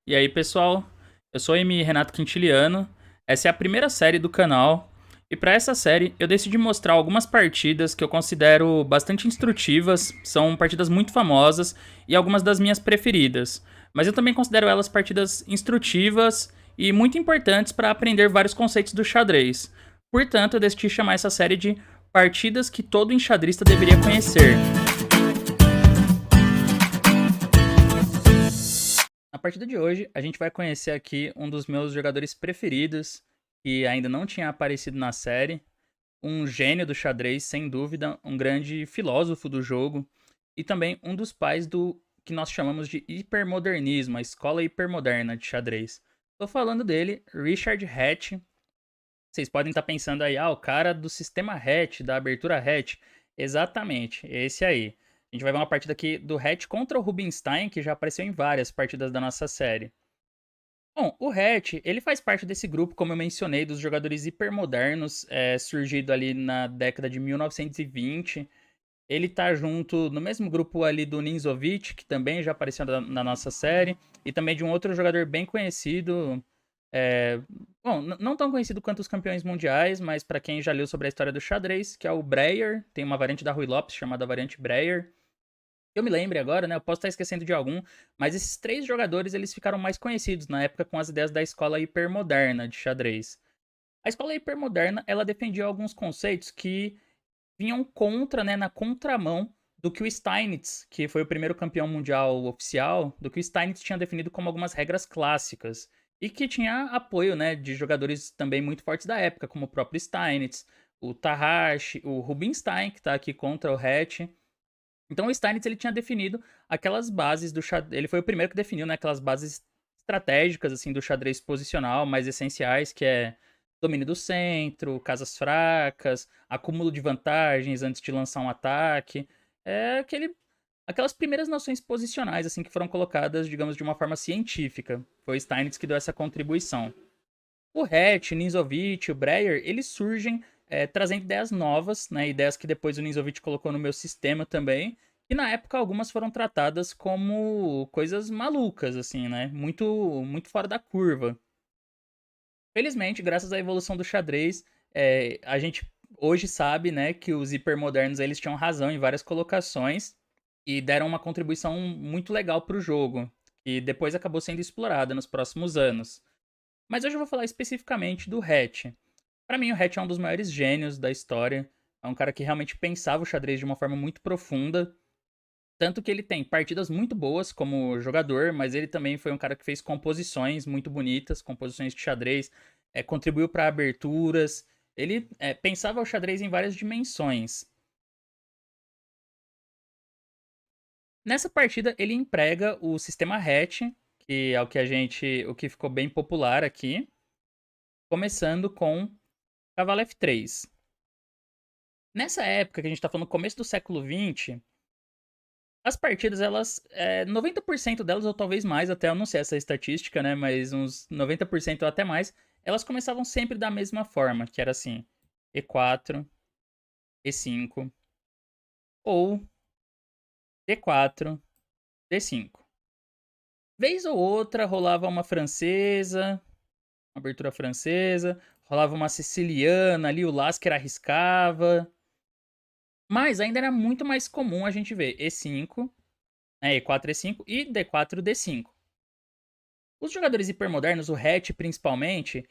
E aí, pessoal? Eu sou o M. Renato Quintiliano. Essa é a primeira série do canal. E para essa série, eu decidi mostrar algumas partidas que eu considero bastante instrutivas, são partidas muito famosas e algumas das minhas preferidas. Mas eu também considero elas partidas instrutivas e muito importantes para aprender vários conceitos do xadrez. Portanto, eu decidi chamar essa série de Partidas que todo enxadrista deveria conhecer. Na partida de hoje, a gente vai conhecer aqui um dos meus jogadores preferidos, que ainda não tinha aparecido na série, um gênio do xadrez, sem dúvida, um grande filósofo do jogo, e também um dos pais do que nós chamamos de hipermodernismo, a escola hipermoderna de xadrez. Estou falando dele, Richard Hatch. Vocês podem estar pensando aí, o cara do sistema Hatch, da abertura Hatch. Exatamente, esse aí. A gente vai ver uma partida aqui do Hatch contra o Rubinstein, que já apareceu em várias partidas da nossa série. Bom, o Hatch, ele faz parte desse grupo, como eu mencionei, dos jogadores hipermodernos, surgido ali na década de 1920. Ele tá junto no mesmo grupo ali do Ninzovic, que também já apareceu na nossa série, e também de um outro jogador bem conhecido, bom, não tão conhecido quanto os campeões mundiais, mas para quem já leu sobre a história do xadrez, que é o Breyer, tem uma variante da Rui Lopes chamada variante Breyer. Eu me lembre agora, né? Eu posso estar esquecendo de algum, mas esses três jogadores eles ficaram mais conhecidos na época com as ideias da escola hipermoderna de xadrez. A escola hipermoderna ela defendia alguns conceitos que vinham contra, né, na contramão do que o Steinitz, que foi o primeiro campeão mundial oficial, do que o Steinitz tinha definido como algumas regras clássicas e que tinha apoio, né, de jogadores também muito fortes da época, como o próprio Steinitz, o Tarrasch, o Rubinstein, que está aqui contra o Hatch. Então o Steinitz ele tinha definido aquelas bases do xadrez, ele foi o primeiro que definiu, né, aquelas bases estratégicas assim do xadrez posicional mais essenciais, que é domínio do centro, casas fracas, acúmulo de vantagens antes de lançar um ataque. É aquelas primeiras noções posicionais assim que foram colocadas, digamos, de uma forma científica. Foi o Steinitz que deu essa contribuição. O Hatch, o Ninzovic, o Breyer, eles surgem trazendo ideias novas, né, ideias que depois o Ninzovic colocou no meu sistema também, e na época algumas foram tratadas como coisas malucas, assim, né, muito fora da curva. Felizmente, graças à evolução do xadrez, a gente hoje sabe, né, que os hipermodernos eles tinham razão em várias colocações e deram uma contribuição muito legal para o jogo, que depois acabou sendo explorada nos próximos anos. Mas hoje eu vou falar especificamente do Hatch. Para mim, o Hatch é um dos maiores gênios da história. É um cara que realmente pensava o xadrez de uma forma muito profunda. Tanto que ele tem partidas muito boas como jogador, mas ele também foi um cara que fez composições muito bonitas, composições de xadrez, contribuiu para aberturas. Ele pensava o xadrez em várias dimensões. Nessa partida, ele emprega o sistema Hatch, que é o que ficou bem popular aqui, começando com cavalo F3. Nessa época que a gente tá falando começo do século XX, as partidas, elas. 90% delas, ou talvez mais, até eu não sei essa estatística, né? Mas uns 90% ou até mais, elas começavam sempre da mesma forma, que era assim: E4, E5, ou D4, D5. Vez ou outra rolava uma francesa, uma abertura francesa, rolava uma siciliana ali, o Lasker arriscava. Mas ainda era muito mais comum a gente ver E5, E4, E5 e D4, D5. Os jogadores hipermodernos, o Hatch principalmente,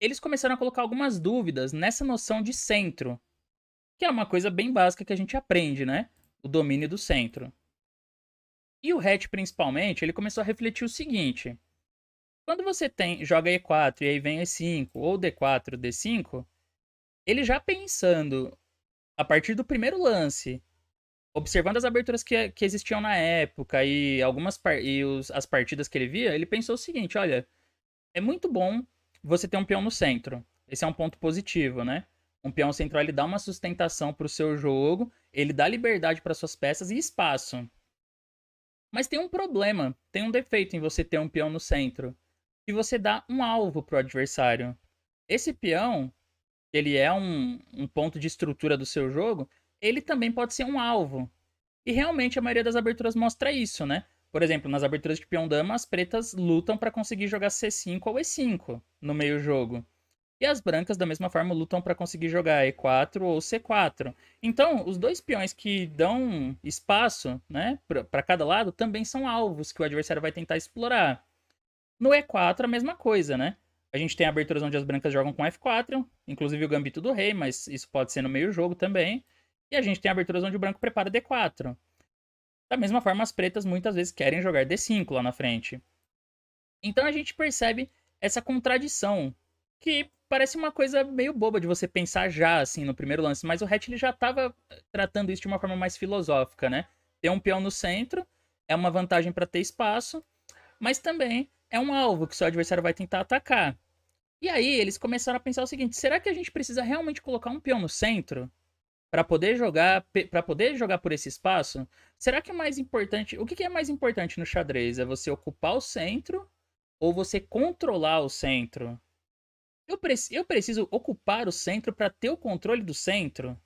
eles começaram a colocar algumas dúvidas nessa noção de centro, que é uma coisa bem básica que a gente aprende, né? O domínio do centro. E o Hatch principalmente, ele começou a refletir o seguinte: quando você joga E4 e aí vem E5 ou D4, D5, ele já pensando a partir do primeiro lance, observando as aberturas que existiam na época e as partidas que ele via, ele pensou o seguinte: olha, é muito bom você ter um peão no centro. Esse é um ponto positivo, né? Um peão central ele dá uma sustentação para o seu jogo, ele dá liberdade para suas peças e espaço. Mas tem um problema, tem um defeito em você ter um peão no centro, que você dá um alvo para o adversário. Esse peão, ele é um ponto de estrutura do seu jogo, ele também pode ser um alvo. E realmente a maioria das aberturas mostra isso, né? Por exemplo, nas aberturas de peão-dama, as pretas lutam para conseguir jogar C5 ou E5 no meio-jogo. E as brancas, da mesma forma, lutam para conseguir jogar E4 ou C4. Então, os dois peões que dão espaço, né, para cada lado, também são alvos que o adversário vai tentar explorar. No E4, a mesma coisa, né? A gente tem aberturas onde as brancas jogam com F4, inclusive o gambito do rei, mas isso pode ser no meio-jogo também. E a gente tem aberturas onde o branco prepara D4. Da mesma forma, as pretas muitas vezes querem jogar D5 lá na frente. Então a gente percebe essa contradição, que parece uma coisa meio boba de você pensar já, assim, no primeiro lance, mas o Hatch ele já estava tratando isso de uma forma mais filosófica, né? Ter um peão no centro é uma vantagem para ter espaço, mas também é um alvo que seu adversário vai tentar atacar. E aí eles começaram a pensar o seguinte: será que a gente precisa realmente colocar um peão no centro para poder jogar por esse espaço? Será que é mais importante? O que é mais importante no xadrez? É você ocupar o centro ou você controlar o centro? Eu preciso ocupar o centro para ter o controle do centro?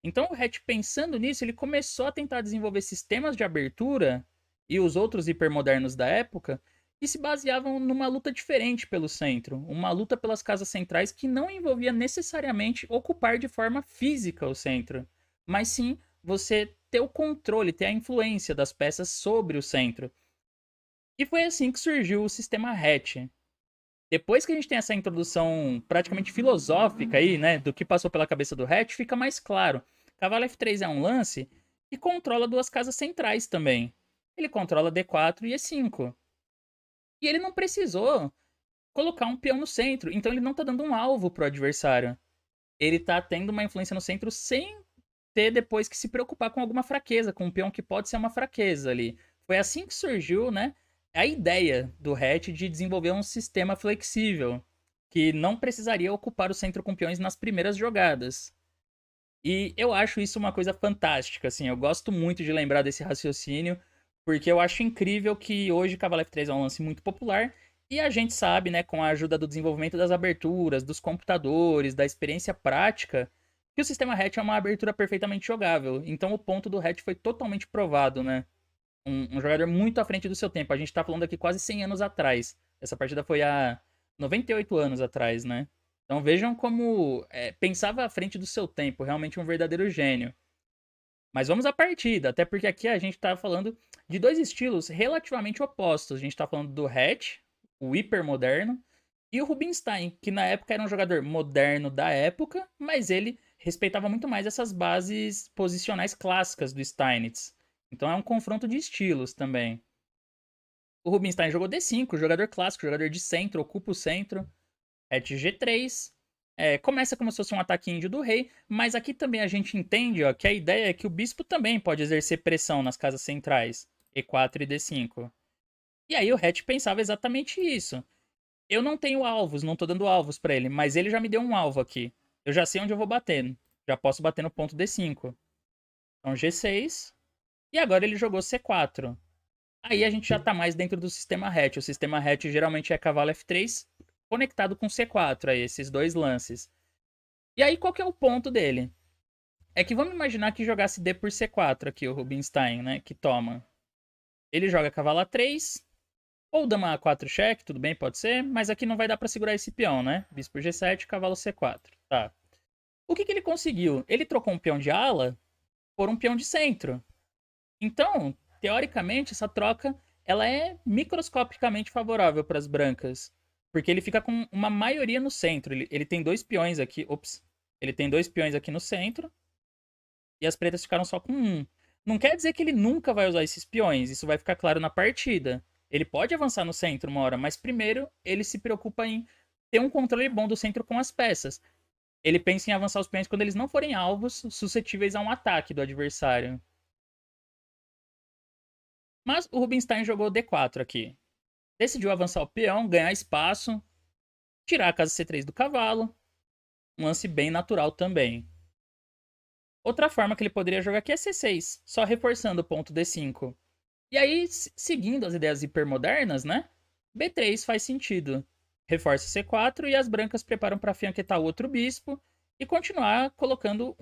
Então o Hatch, pensando nisso, ele começou a tentar desenvolver sistemas de abertura e os outros hipermodernos da época que se baseavam numa luta diferente pelo centro, uma luta pelas casas centrais que não envolvia necessariamente ocupar de forma física o centro, mas sim você ter o controle, ter a influência das peças sobre o centro. E foi assim que surgiu o sistema Hatch. Depois que a gente tem essa introdução praticamente filosófica aí, né, do que passou pela cabeça do Hatch, fica mais claro. Cavalo F3 é um lance que controla duas casas centrais também. Ele controla D4 e E5. E ele não precisou colocar um peão no centro, então ele não tá dando um alvo pro adversário. Ele tá tendo uma influência no centro sem ter depois que se preocupar com alguma fraqueza, com um peão que pode ser uma fraqueza ali. Foi assim que surgiu, né, a ideia do Hatch de desenvolver um sistema flexível, que não precisaria ocupar o centro com peões nas primeiras jogadas. E eu acho isso uma coisa fantástica, assim, eu gosto muito de lembrar desse raciocínio, porque eu acho incrível que hoje Cavalo F3 é um lance muito popular, e a gente sabe, né, com a ajuda do desenvolvimento das aberturas, dos computadores, da experiência prática, que o sistema hatch é uma abertura perfeitamente jogável. Então o ponto do hatch foi totalmente provado, né? Um jogador muito à frente do seu tempo. A gente tá falando aqui quase 100 anos atrás. Essa partida foi há 98 anos atrás, né? Então vejam como pensava à frente do seu tempo, realmente um verdadeiro gênio. Mas vamos à partida, até porque aqui a gente tá falando de dois estilos relativamente opostos. A gente tá falando do Hatch, o hipermoderno, e o Rubinstein, que na época era um jogador moderno da época, mas ele respeitava muito mais essas bases posicionais clássicas do Steinitz. Então é um confronto de estilos também. O Rubinstein jogou D5, jogador clássico, jogador de centro, ocupa o centro. Hatch G3. Começa como se fosse um ataque índio do rei, mas aqui também a gente entende que a ideia é que o bispo também pode exercer pressão nas casas centrais, E4 e D5. E aí o Hatch pensava exatamente isso. Eu não tenho alvos, não tô dando alvos para ele, mas ele já me deu um alvo aqui. Eu já sei onde eu vou bater. Já posso bater no ponto D5. Então G6. E agora ele jogou C4. Aí a gente já tá mais dentro do sistema hatch. O sistema hatch geralmente é cavalo F3 conectado com C4, aí, esses dois lances. E aí qual que é o ponto dele? É que vamos imaginar que jogasse D por C4 aqui, o Rubinstein, né, que toma. Ele joga cavalo A3, ou dama A4 cheque, tudo bem, pode ser, mas aqui não vai dar pra segurar esse peão, né? Bispo G7, cavalo C4, tá. O que ele conseguiu? Ele trocou um peão de ala por um peão de centro. Então, teoricamente, essa troca ela é microscopicamente favorável para as brancas, porque ele fica com uma maioria no centro. Ele tem dois peões aqui, ops, ele tem dois peões aqui no centro e as pretas ficaram só com um. Não quer dizer que ele nunca vai usar esses peões, isso vai ficar claro na partida. Ele pode avançar no centro uma hora, mas primeiro ele se preocupa em ter um controle bom do centro com as peças. Ele pensa em avançar os peões quando eles não forem alvos suscetíveis a um ataque do adversário. Mas o Rubinstein jogou D4 aqui. Decidiu avançar o peão, ganhar espaço, tirar a casa C3 do cavalo. Um lance bem natural também. Outra forma que ele poderia jogar aqui é C6, só reforçando o ponto D5. E aí, seguindo as ideias hipermodernas, né? B3 faz sentido. Reforça C4 e as brancas preparam para fianquetar o outro bispo e continuar colocando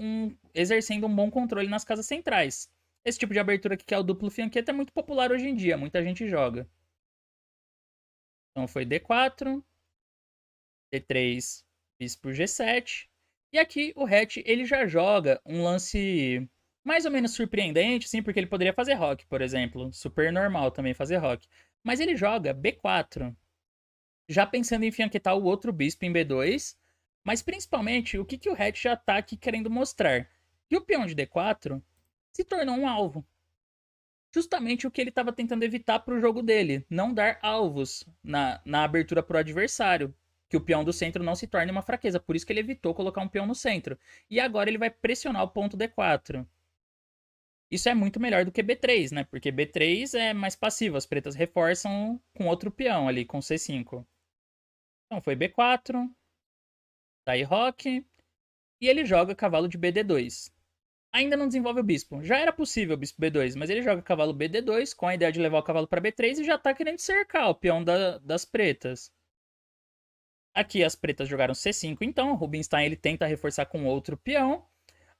exercendo um bom controle nas casas centrais. Esse tipo de abertura aqui, que é o duplo fiancheta, é muito popular hoje em dia, muita gente joga. Então foi D4, D3, bispo G7. E aqui o Hatch, ele já joga um lance mais ou menos surpreendente, sim, porque ele poderia fazer rock, por exemplo. Super normal também fazer rock. Mas ele joga B4, já pensando em fianquetar o outro bispo em B2. Mas principalmente, o que, que o Hatch já tá aqui querendo mostrar? Que o peão de D4 se tornou um alvo. Justamente o que ele estava tentando evitar para o jogo dele, não dar alvos na abertura para o adversário, que o peão do centro não se torne uma fraqueza, por isso que ele evitou colocar um peão no centro. E agora ele vai pressionar o ponto D4. Isso é muito melhor do que B3, né? Porque B3 é mais passivo, as pretas reforçam com outro peão ali, com C5. Então foi B4, daí roque, e ele joga cavalo de BD2. Ainda não desenvolve o bispo. Já era possível o bispo B2, mas ele joga cavalo BD2 com a ideia de levar o cavalo para B3 e já tá querendo cercar o peão das pretas. Aqui as pretas jogaram C5, então o Rubinstein ele tenta reforçar com outro peão,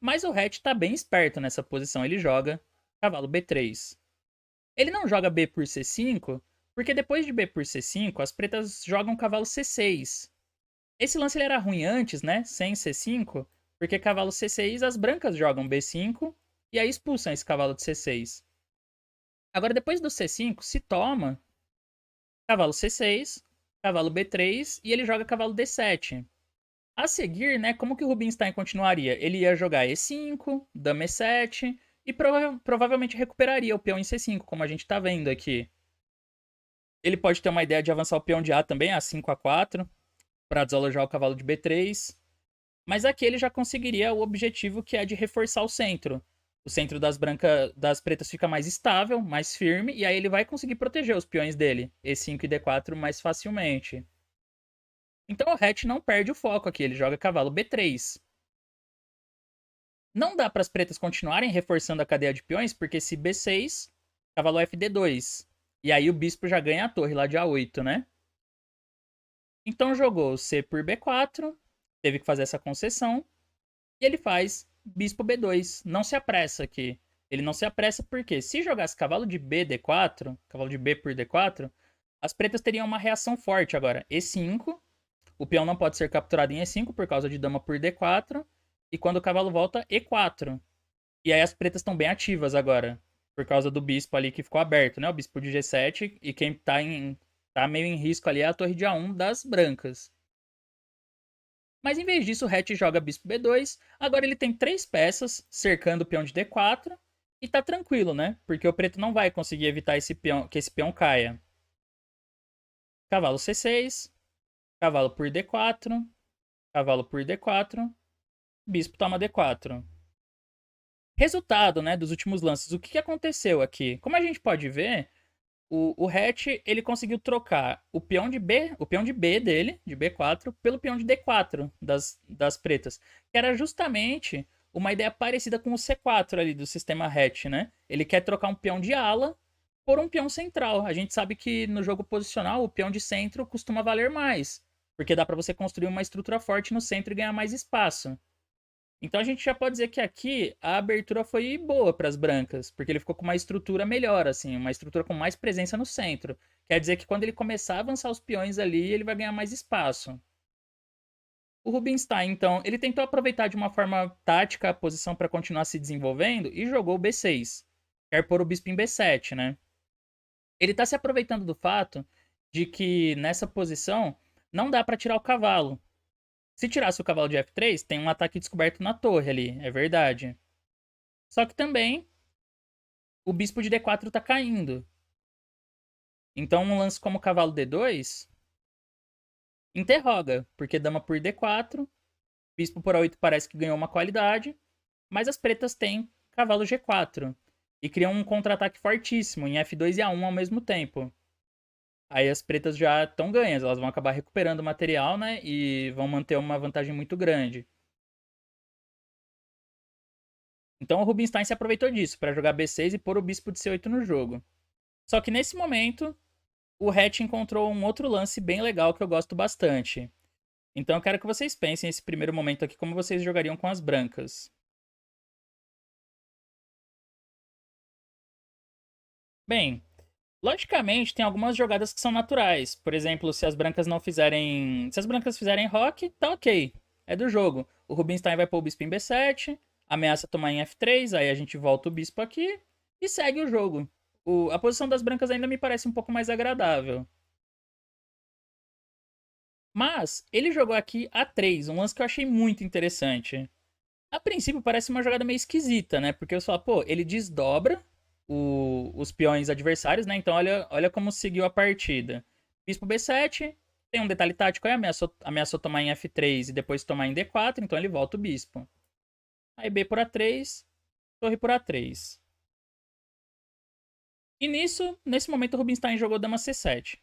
mas o Hatch tá bem esperto nessa posição, ele joga cavalo B3. Ele não joga B por C5, porque depois de B por C5, as pretas jogam cavalo C6. Esse lance ele era ruim antes, né? Sem C5, porque cavalo C6 as brancas jogam B5 e aí expulsam esse cavalo de C6. Agora depois do C5 se toma cavalo C6, cavalo B3 e ele joga cavalo D7. A seguir, né, como que o Rubinstein continuaria? Ele ia jogar E5, dama E7 e provavelmente recuperaria o peão em C5, como a gente tá vendo aqui. Ele pode ter uma ideia de avançar o peão de A também, A5, A4, para desalojar o cavalo de B3. Mas aqui ele já conseguiria o objetivo que é de reforçar o centro. O centro das pretas fica mais estável, mais firme, e aí ele vai conseguir proteger os peões dele, E5 e D4, mais facilmente. Então o Hatch não perde o foco aqui, ele joga cavalo B3. Não dá para as pretas continuarem reforçando a cadeia de peões, porque se B6, cavalo FD2. E aí o bispo já ganha a torre lá de A8, né? Então jogou C por B4, teve que fazer essa concessão, e ele faz bispo B2. Não se apressa aqui. Ele não se apressa porque se jogasse cavalo de B, D4, cavalo de B por D4, as pretas teriam uma reação forte agora. E5, o peão não pode ser capturado em E5 por causa de dama por D4, e quando o cavalo volta, E4. E aí as pretas estão bem ativas agora, por causa do bispo ali que ficou aberto, né? O bispo de G7, e quem tá meio em risco ali é a torre de A1 das brancas. Mas em vez disso, o Hatch joga bispo B2. Agora ele tem 3 peças cercando o peão de D4. E tá tranquilo, né? Porque o preto não vai conseguir evitar que esse peão caia. Cavalo C6. Cavalo por D4. Cavalo por D4. Bispo toma D4. Resultado, né, dos últimos lances. O que aconteceu aqui? Como a gente pode ver, o Hatch ele conseguiu trocar o peão de B dele, de B4, pelo peão de D4 das pretas, que era justamente uma ideia parecida com o C4 ali do sistema Hatch, né? Ele quer trocar um peão de ala por um peão central. A gente sabe que no jogo posicional o peão de centro costuma valer mais, porque dá para você construir uma estrutura forte no centro e ganhar mais espaço. Então a gente já pode dizer que aqui a abertura foi boa para as brancas, porque ele ficou com uma estrutura melhor, assim, uma estrutura com mais presença no centro. Quer dizer que quando ele começar a avançar os peões ali, ele vai ganhar mais espaço. O Rubinstein, então, ele tentou aproveitar de uma forma tática a posição para continuar se desenvolvendo e jogou o B6. Quer pôr o bispo em B7, né? Ele está se aproveitando do fato de que nessa posição não dá para tirar o cavalo. Se tirasse o cavalo de F3, tem um ataque descoberto na torre ali, é verdade. Só que também o bispo de D4 tá caindo. Então um lance como cavalo D2 interroga, porque dama por D4, bispo por A8 parece que ganhou uma qualidade, mas as pretas têm cavalo G4 e criam um contra-ataque fortíssimo em F2 e A1 ao mesmo tempo. Aí as pretas já estão ganhas, elas vão acabar recuperando o material, né, e vão manter uma vantagem muito grande. Então o Rubinstein se aproveitou disso para jogar B6 e pôr o bispo de C8 no jogo. Só que nesse momento, o Hatch encontrou um outro lance bem legal que eu gosto bastante. Então eu quero que vocês pensem nesse primeiro momento aqui como vocês jogariam com as brancas. Bem, logicamente tem algumas jogadas que são naturais. Por exemplo, se as brancas não fizerem. Se as brancas fizerem rock, tá ok. É do jogo. O Rubinstein vai pôr o bispo em B7, ameaça tomar em F3, aí a gente volta o bispo aqui e segue o jogo. A posição das brancas ainda me parece um pouco mais agradável. Mas ele jogou aqui A3, um lance que eu achei muito interessante. A princípio parece uma jogada meio esquisita, né? Porque eu falo, pô, ele desdobra os peões adversários, né? Então olha como seguiu a partida. Bispo B7, tem um detalhe tático aí, ameaçou tomar em F3 e depois tomar em D4, então ele volta o bispo. Aí B por A3, torre por A3. E nisso, nesse momento, o Rubinstein jogou dama C7.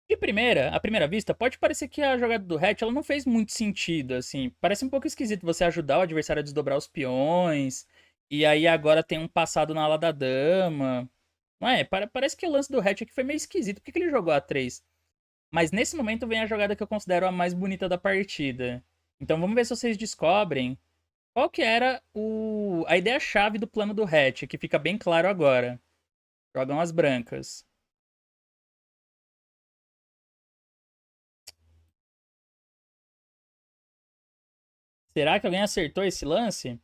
De primeira, à primeira vista, pode parecer que a jogada do Hatch ela não fez muito sentido, assim. Parece um pouco esquisito você ajudar o adversário a desdobrar os peões, e aí agora tem um passado na ala da dama. Não é? Parece que o lance do Hatch aqui foi meio esquisito. Por que ele jogou A3? Mas nesse momento vem a jogada que eu considero a mais bonita da partida. Então vamos ver se vocês descobrem qual que era a ideia-chave do plano do Hatch, que fica bem claro agora. Jogam as brancas. Será que alguém acertou esse lance?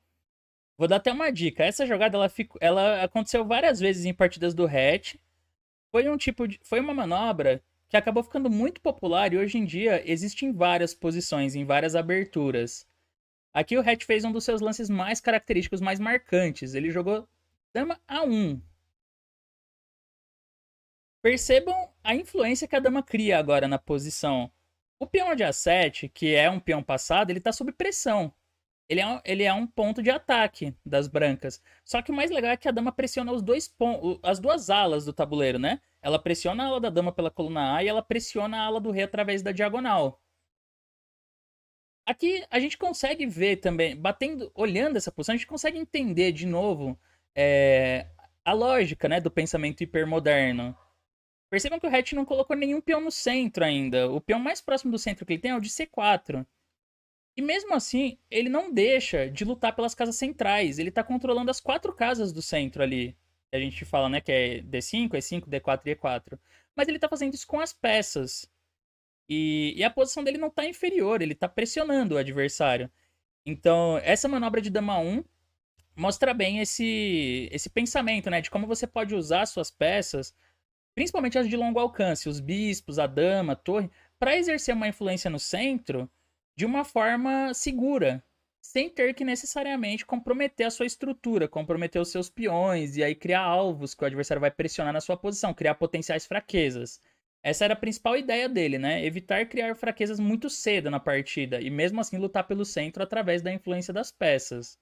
Vou dar até uma dica. Essa jogada ela aconteceu várias vezes em partidas do Hatch. Foi uma manobra que acabou ficando muito popular e hoje em dia existe em várias posições, em várias aberturas. Aqui o Hatch fez um dos seus lances mais característicos, mais marcantes. Ele jogou dama A1. Percebam a influência que a dama cria agora na posição. O peão de A7, que é um peão passado, ele está sob pressão. Ele é um ponto de ataque das brancas. Só que o mais legal é que a dama pressiona as duas alas do tabuleiro, né? Ela pressiona a ala da dama pela coluna A e ela pressiona a ala do rei através da diagonal. Aqui a gente consegue ver também, olhando essa posição, a gente consegue entender de novo a lógica, né, do pensamento hipermoderno. Percebam que o Hatch não colocou nenhum peão no centro ainda. O peão mais próximo do centro que ele tem é o de C4. E mesmo assim, ele não deixa de lutar pelas casas centrais. Ele tá controlando as quatro casas do centro ali. A gente fala, né, que é D5, E5, D4 e E4. Mas ele tá fazendo isso com as peças. E a posição dele não tá inferior, ele tá pressionando o adversário. Então, essa manobra de dama 1 mostra bem esse pensamento, né, de como você pode usar suas peças, principalmente as de longo alcance, os bispos, a dama, a torre, para exercer uma influência no centro de uma forma segura, sem ter que necessariamente comprometer a sua estrutura, comprometer os seus peões e aí criar alvos que o adversário vai pressionar na sua posição, criar potenciais fraquezas. Essa era a principal ideia dele, né? Evitar criar fraquezas muito cedo na partida e mesmo assim lutar pelo centro através da influência das peças.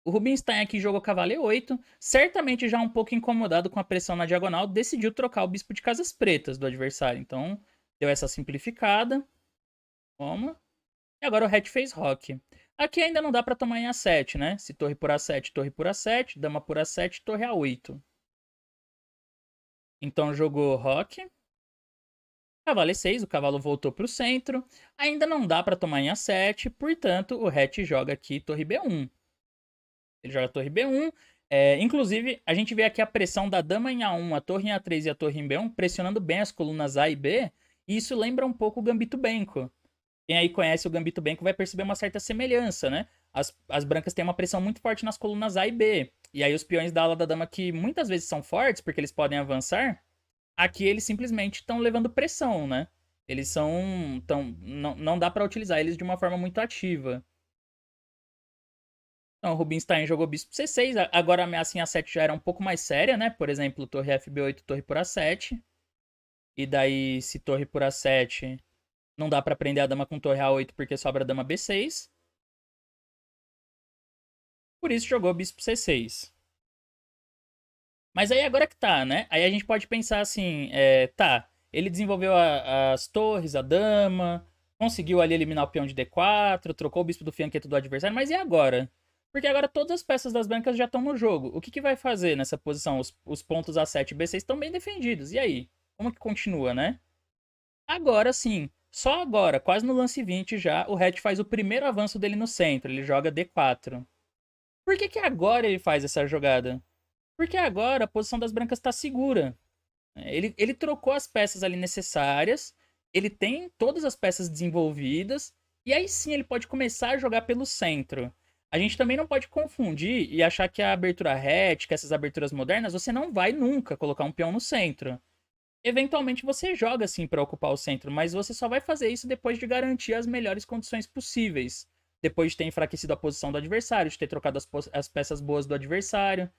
O Rubinstein aqui jogou cavalo E8, certamente já um pouco incomodado com a pressão na diagonal, decidiu trocar o bispo de casas pretas do adversário. Então, deu essa simplificada. Toma. E agora o Hatch fez rock. Aqui ainda não dá pra tomar em A7, né? Se torre por A7, torre por A7, dama por A7, torre A8. Então jogou rock. Cavalo E6, o cavalo voltou pro centro. Ainda não dá pra tomar em A7, portanto o Hatch joga aqui torre B1. Ele joga a torre B1. Inclusive, a gente vê aqui a pressão da dama em A1, a torre em A3 e a torre em B1, pressionando bem as colunas A e B. E isso lembra um pouco o Gambito Benko. Quem aí conhece o Gambito Benko vai perceber uma certa semelhança, né? As brancas têm uma pressão muito forte nas colunas A e B. E aí os peões da ala da dama, que muitas vezes são fortes, porque eles podem avançar, aqui eles simplesmente estão levando pressão, né? Eles são. Não dá para utilizar eles de uma forma muito ativa. Então, o Rubinstein jogou bispo C6. Agora a ameaça em A7 já era um pouco mais séria, né? Por exemplo, torre FB8, torre por A7. E daí, se torre por A7, não dá pra prender a dama com torre A8 porque sobra a dama B6. Por isso jogou bispo C6. Mas aí agora que tá, né? Aí a gente pode pensar assim, tá, ele desenvolveu as torres, a dama, conseguiu ali eliminar o peão de D4, trocou o bispo do fianqueto do adversário, mas e agora? Porque agora todas as peças das brancas já estão no jogo. O que vai fazer nessa posição? Os pontos A7 e B6 estão bem defendidos. E aí? Como que continua, né? Agora sim, só agora, quase no lance 20 já, o Hatch faz o primeiro avanço dele no centro. Ele joga D4. Por que agora ele faz essa jogada? Porque agora a posição das brancas está segura. Ele trocou as peças ali necessárias, ele tem todas as peças desenvolvidas, e aí sim ele pode começar a jogar pelo centro. A gente também não pode confundir e achar que a abertura hatch, que essas aberturas modernas, você não vai nunca colocar um peão no centro. Eventualmente você joga assim para ocupar o centro, mas você só vai fazer isso depois de garantir as melhores condições possíveis. Depois de ter enfraquecido a posição do adversário, de ter trocado as peças boas do adversário.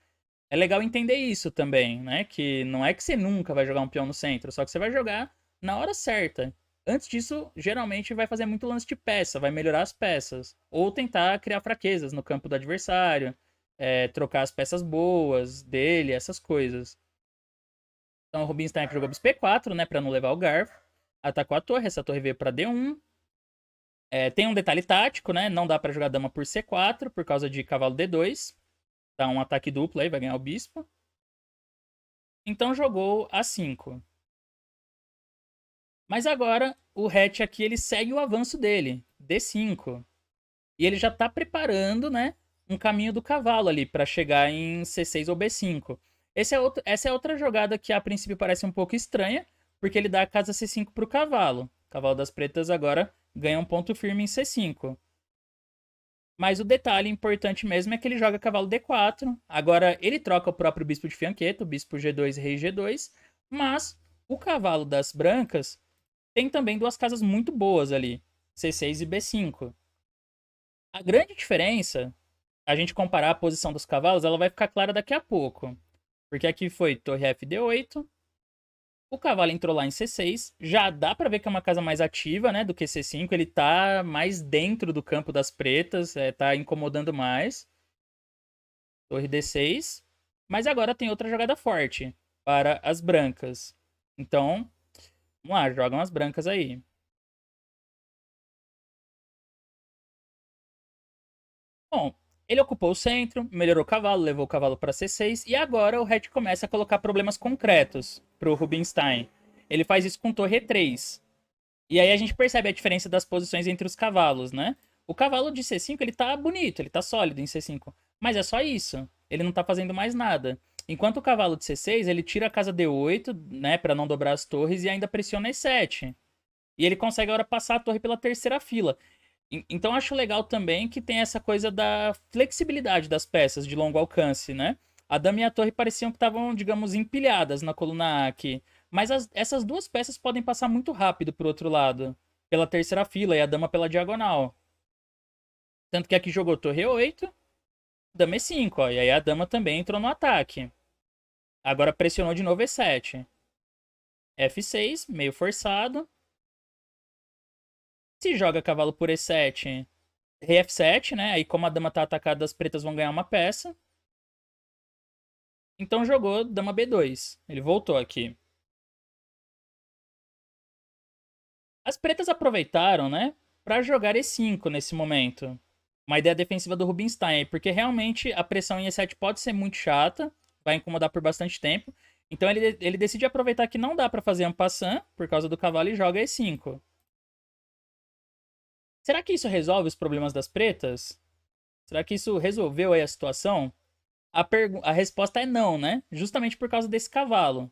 É legal entender isso também, né? Que não é que você nunca vai jogar um peão no centro, só que você vai jogar na hora certa. Antes disso, geralmente vai fazer muito lance de peça, vai melhorar as peças. Ou tentar criar fraquezas no campo do adversário, trocar as peças boas dele, essas coisas. Então o Rubinstein aqui jogou bispo e4, né? Pra não levar o garfo. Atacou a torre, essa torre veio pra D1. Tem um detalhe tático, né? Não dá pra jogar dama por C4 por causa de cavalo D2. Dá um ataque duplo aí, vai ganhar o bispo. Então jogou A5. Mas agora o hatch aqui ele segue o avanço dele, D5. E ele já tá preparando, né, um caminho do cavalo ali para chegar em C6 ou B5. Essa é outra jogada que a princípio parece um pouco estranha, porque ele dá a casa C5 pro cavalo. O cavalo das pretas agora ganha um ponto firme em C5. Mas o detalhe importante mesmo é que ele joga cavalo D4. Agora ele troca o próprio bispo de fianqueta, o bispo G2, rei G2. Mas o cavalo das brancas tem também duas casas muito boas ali, C6 e B5. A grande diferença, a gente comparar a posição dos cavalos, ela vai ficar clara daqui a pouco. Porque aqui foi torre F D8, o cavalo entrou lá em C6, já dá pra ver que é uma casa mais ativa, né, do que C5, ele tá mais dentro do campo das pretas, tá incomodando mais. Torre D6, mas agora tem outra jogada forte para as brancas. Então, vamos lá, jogam as brancas aí. Bom, ele ocupou o centro, melhorou o cavalo, levou o cavalo para C6 e agora o Red começa a colocar problemas concretos pro Rubinstein. Ele faz isso com torre E3. E aí a gente percebe a diferença das posições entre os cavalos, né? O cavalo de C5, ele tá bonito, ele tá sólido em C5, mas é só isso. Ele não tá fazendo mais nada. Enquanto o cavalo de C6, ele tira a casa D8, né, para não dobrar as torres e ainda pressiona E7. E ele consegue agora passar a torre pela terceira fila. Então acho legal também que tem essa coisa da flexibilidade das peças de longo alcance, né? A dama e a torre pareciam que estavam, digamos, empilhadas na coluna A aqui. Mas essas duas peças podem passar muito rápido pro outro lado. Pela terceira fila e a dama pela diagonal. Tanto que aqui jogou torre E8, dama E5, ó. E aí a dama também entrou no ataque. Agora pressionou de novo E7. F6, meio forçado. Se joga cavalo por E7, rei F7, né? Aí como a dama tá atacada, as pretas vão ganhar uma peça. Então jogou dama B2. Ele voltou aqui. As pretas aproveitaram, né? Pra jogar E5 nesse momento. Uma ideia defensiva do Rubinstein, porque realmente a pressão em E7 pode ser muito chata, vai incomodar por bastante tempo. Então ele decide aproveitar que não dá pra fazer passant por causa do cavalo e joga E5. Será que isso resolve os problemas das pretas? Será que isso resolveu aí a situação? A resposta é não, né? Justamente por causa desse cavalo.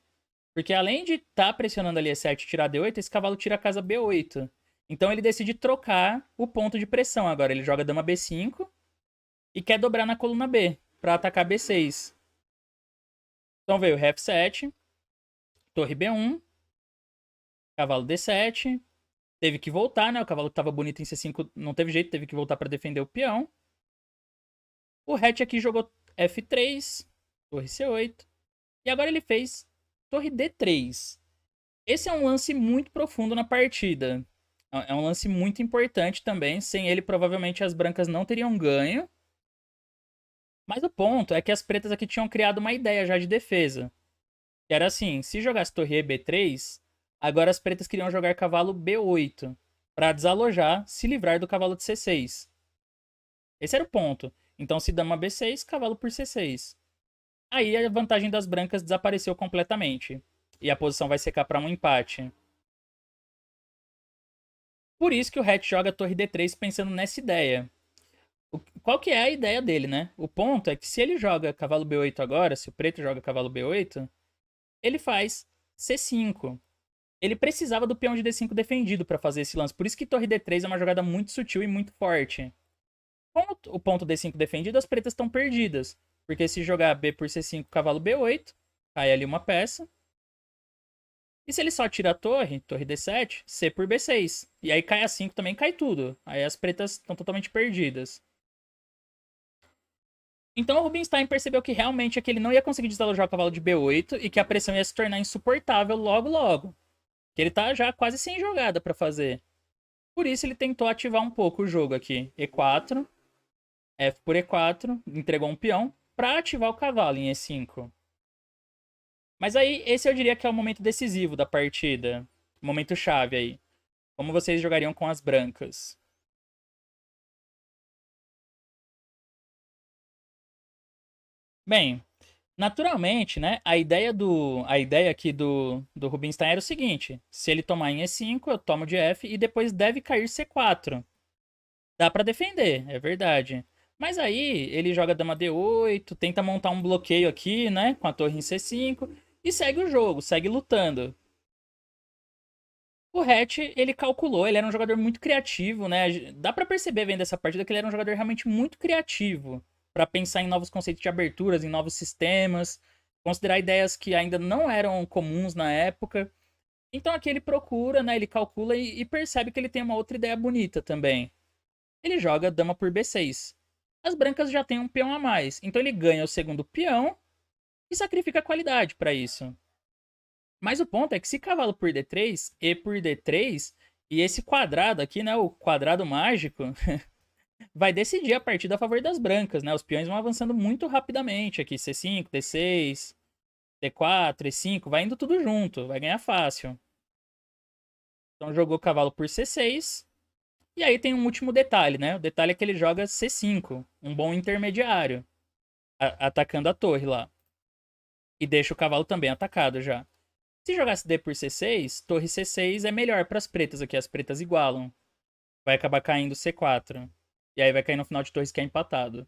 Porque além de estar pressionando ali E7 e tirar D8, esse cavalo tira a casa B8. Então ele decide trocar o ponto de pressão agora. Ele joga dama B5 e quer dobrar na coluna B para atacar B6. Então veio ré F7, torre B1, cavalo D7. Teve que voltar, né? O cavalo que estava bonito em C5 não teve jeito, teve que voltar para defender o peão. O hatch aqui jogou F3, torre C8. E agora ele fez torre D3. Esse é um lance muito profundo na partida. É um lance muito importante também. Sem ele, provavelmente as brancas não teriam ganho. Mas o ponto é que as pretas aqui tinham criado uma ideia já de defesa. Que era assim: se jogasse torre E B3, agora as pretas queriam jogar cavalo B8 para desalojar, se livrar do cavalo de C6. Esse era o ponto. Então, se dama B6, cavalo por C6. Aí a vantagem das brancas desapareceu completamente. E a posição vai secar para um empate. Por isso que o Hatch joga torre D3 pensando nessa ideia. Qual que é a ideia dele, né? O ponto é que se ele joga cavalo B8 agora, se o preto joga cavalo B8, ele faz C5. Ele precisava do peão de D5 defendido pra fazer esse lance. Por isso que torre D3 é uma jogada muito sutil e muito forte. Com o ponto D5 defendido, as pretas estão perdidas. Porque se jogar B por C5, cavalo B8, cai ali uma peça. E se ele só tira a torre, torre D7, C por B6. E aí cai a 5 também, cai tudo. Aí as pretas estão totalmente perdidas. Então o Rubinstein percebeu que realmente é que ele não ia conseguir desalojar o cavalo de B8 e que a pressão ia se tornar insuportável logo logo. Que ele tá já quase sem jogada para fazer. Por isso ele tentou ativar um pouco o jogo aqui. E4, F por E4, entregou um peão para ativar o cavalo em E5. Mas aí esse eu diria que é o momento decisivo da partida. Momento chave aí. Como vocês jogariam com as brancas? Bem, naturalmente, né? A ideia aqui do Rubinstein era o seguinte: se ele tomar em E5, eu tomo de F e depois deve cair C4. Dá pra defender, é verdade. Mas aí ele joga dama D8, tenta montar um bloqueio aqui, né, com a torre em C5 e segue o jogo, segue lutando. O Hatch, ele calculou, ele era um jogador muito criativo, né? Dá pra perceber vendo essa partida que ele era um jogador realmente muito criativo pra pensar em novos conceitos de aberturas, em novos sistemas, considerar ideias que ainda não eram comuns na época. Então aqui ele procura, né? Ele calcula e percebe que ele tem uma outra ideia bonita também. Ele joga dama por B6. As brancas já têm um peão a mais, então ele ganha o segundo peão e sacrifica a qualidade para isso. Mas o ponto é que se cavalo por D3, E por D3, e esse quadrado aqui, né, o quadrado mágico, vai decidir a partida a favor das brancas, né? Os peões vão avançando muito rapidamente aqui, C5, D6, D4, E5, vai indo tudo junto, vai ganhar fácil. Então jogou cavalo por C6, e aí tem um último detalhe, né? O detalhe é que ele joga C5, um bom intermediário, atacando a torre lá. E deixa o cavalo também atacado já. Se jogasse D por C6, torre C6 é melhor para as pretas aqui, as pretas igualam. Vai acabar caindo C4. E aí vai cair no final de torres que é empatado.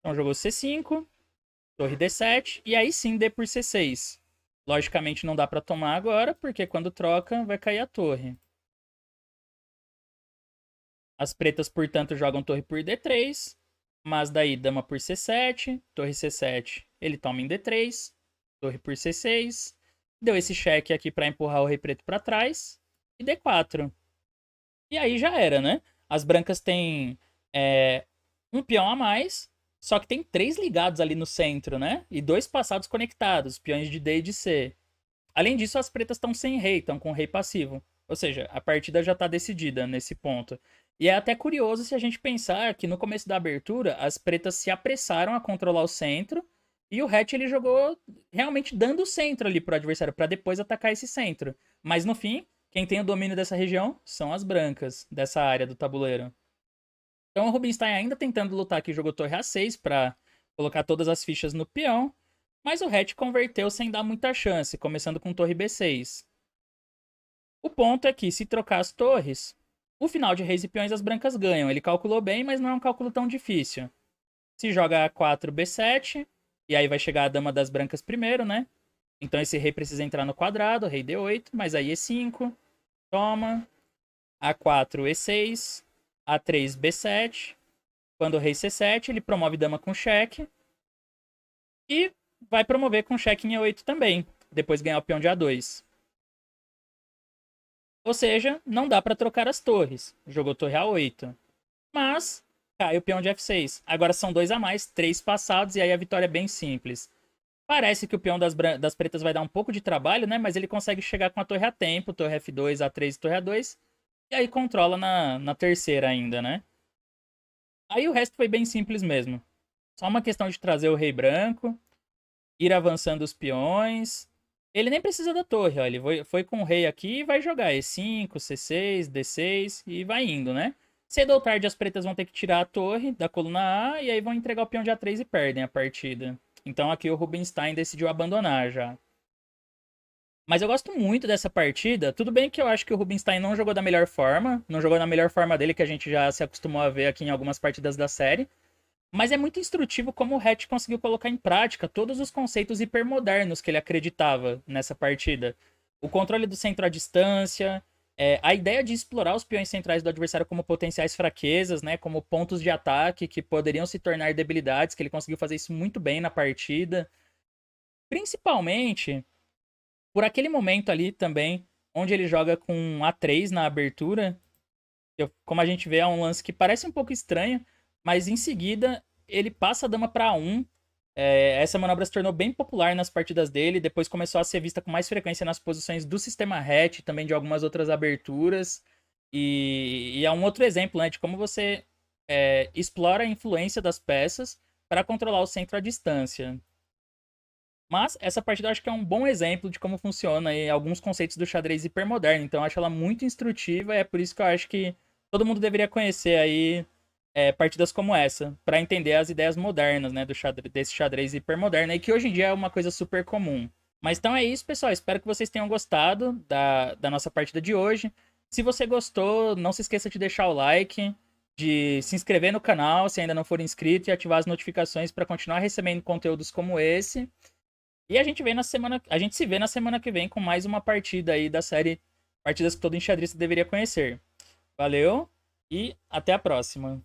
Então jogou C5, torre D7, e aí sim D por C6. Logicamente não dá para tomar agora, porque quando troca vai cair a torre. As pretas, portanto, jogam torre por D3, mas daí dama por C7, torre C7, ele toma em D3, torre por C6, deu esse cheque aqui para empurrar o rei preto para trás, e D4. E aí já era, né? As brancas têm um peão a mais, só que tem três ligados ali no centro, né? E dois passados conectados, peões de D e de C. Além disso, as pretas estão sem rei, estão com rei passivo. Ou seja, a partida já está decidida nesse ponto. E é até curioso se a gente pensar que no começo da abertura, as pretas se apressaram a controlar o centro e o Hatch ele jogou realmente dando o centro ali pro adversário para depois atacar esse centro. Mas no fim, quem tem o domínio dessa região são as brancas, dessa área do tabuleiro. Então o Rubinstein ainda tentando lutar aqui, jogou torre A6 para colocar todas as fichas no peão, mas o Hatch converteu sem dar muita chance, começando com torre B6. O ponto é que, se trocar as torres, o final de reis e peões as brancas ganham. Ele calculou bem, mas não é um cálculo tão difícil. Se joga A4, B7, e aí vai chegar a dama das brancas primeiro, né? Então esse rei precisa entrar no quadrado, rei D8, mas aí E5, toma, A4, E6, A3, B7. Quando o rei C7, ele promove dama com cheque, e vai promover com cheque em E8 também, depois ganhar o peão de A2. Ou seja, não dá para trocar as torres. Jogou torre A8. Mas cai o peão de F6. Agora são dois a mais, três passados, e aí a vitória é bem simples. Parece que o peão das pretas vai dar um pouco de trabalho, né? Mas ele consegue chegar com a torre a tempo, torre F2, A3 e torre A2. E aí controla na terceira ainda, né? Aí o resto foi bem simples mesmo. Só uma questão de trazer o rei branco, ir avançando os peões. Ele nem precisa da torre, ó. Ele foi com o rei aqui e vai jogar E5, C6, D6 e vai indo, né? Cedo ou tarde as pretas vão ter que tirar a torre da coluna A e aí vão entregar o peão de A3 e perdem a partida. Então aqui o Rubinstein decidiu abandonar já. Mas eu gosto muito dessa partida. Tudo bem que eu acho que o Rubinstein não jogou da melhor forma, não jogou na melhor forma dele, que a gente já se acostumou a ver aqui em algumas partidas da série. Mas é muito instrutivo como o Hatch conseguiu colocar em prática todos os conceitos hipermodernos que ele acreditava nessa partida. O controle do centro à distância, a ideia de explorar os peões centrais do adversário como potenciais fraquezas, né, como pontos de ataque que poderiam se tornar debilidades, que ele conseguiu fazer isso muito bem na partida. Principalmente por aquele momento ali também, onde ele joga com A3 na abertura. Como a gente vê, é um lance que parece um pouco estranho, mas em seguida ele passa a dama para A1. Essa manobra se tornou bem popular nas partidas dele, depois começou a ser vista com mais frequência nas posições do sistema hatch, também de algumas outras aberturas. E é um outro exemplo, né, de como você explora a influência das peças para controlar o centro à distância. Mas essa partida eu acho que é um bom exemplo de como funciona aí alguns conceitos do xadrez hipermoderno. Então eu acho ela muito instrutiva e é por isso que eu acho que todo mundo deveria conhecer aí partidas como essa, para entender as ideias modernas, né, desse xadrez hipermoderno e que hoje em dia é uma coisa super comum. Mas então é isso, pessoal. Espero que vocês tenham gostado da nossa partida de hoje. Se você gostou, não se esqueça de deixar o like, de se inscrever no canal se ainda não for inscrito e ativar as notificações para continuar recebendo conteúdos como esse. E a gente se vê na semana que vem com mais uma partida aí da série Partidas que todo enxadrista deveria conhecer. Valeu e até a próxima.